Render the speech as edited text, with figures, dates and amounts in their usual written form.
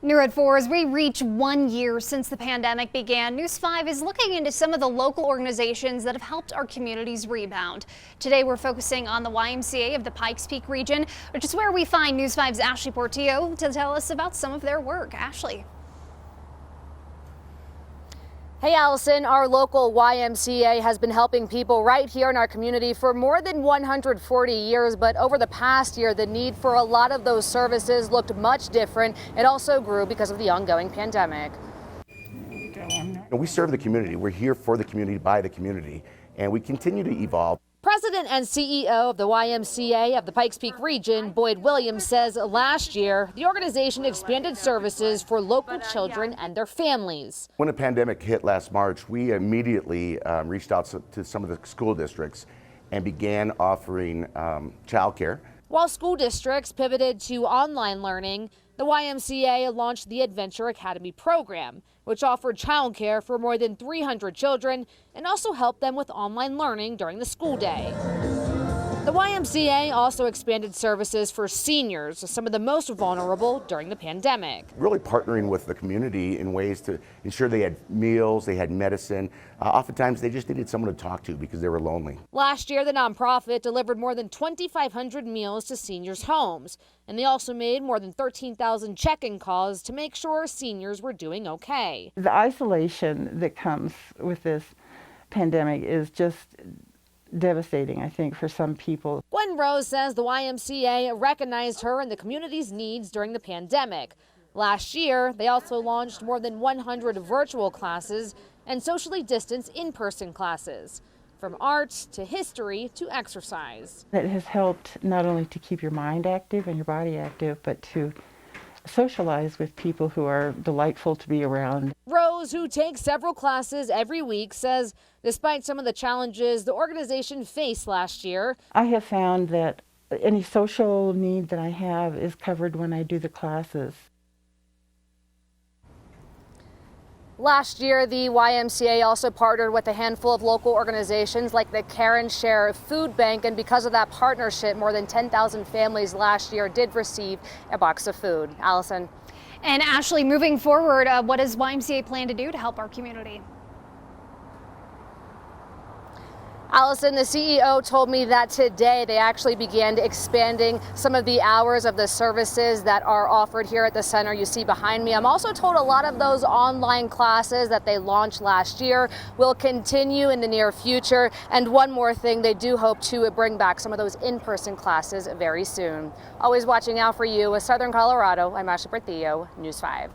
Near at 4, as we reach 1 year since the pandemic began, News 5 is looking into some of the local organizations that have helped our communities rebound. Today we're focusing on the YMCA of the Pikes Peak region, which is where we find News 5's Ashley Portillo to tell us about some of their work. Ashley. Hey Allison, our local YMCA has been helping people right here in our community for more than 140 years, but over the past year, the need for a lot of those services looked much different. It also grew because of the ongoing pandemic. We serve the community. We're here for the community, by the community, and we continue to evolve. President and CEO of the YMCA of the Pikes Peak region, Boyd Williams, says last year the organization expanded services for local children and their families. When the pandemic hit last March, we immediately reached out to some of the school districts and began offering childcare. While school districts pivoted to online learning, the YMCA launched the Adventure Academy program, which offered childcare for more than 300 children and also helped them with online learning during the school day. The YMCA also expanded services for seniors, some of the most vulnerable during the pandemic. Really partnering with the community in ways to ensure they had meals, they had medicine. Oftentimes they just needed someone to talk to because they were lonely. Last year, the nonprofit delivered more than 2,500 meals to seniors' homes, and they also made more than 13,000 check-in calls to make sure seniors were doing okay. The isolation that comes with this pandemic is just devastating, I think, for some people. Gwen Rose says the YMCA recognized her and the community's needs during the pandemic. Last year, they also launched more than 100 virtual classes and socially distanced in-person classes, from art to history to exercise. It has helped not only to keep your mind active and your body active, but to socialize with people who are delightful to be around. Rose, who takes several classes every week, says despite some of the challenges the organization faced last year, I have found that any social need that I have is covered when I do the classes. Last year, the YMCA also partnered with a handful of local organizations like the Care and Share Food Bank, and because of that partnership, more than 10,000 families last year did receive a box of food. Allison. And Ashley, moving forward, what does YMCA plan to do to help our community? Allison, the CEO told me that today they actually began expanding some of the hours of the services that are offered here at the center you see behind me. I'm also told a lot of those online classes that they launched last year will continue in the near future. And one more thing, they do hope to bring back some of those in-person classes very soon. Always watching out for you in Southern Colorado, I'm Ashley Portillo, News 5.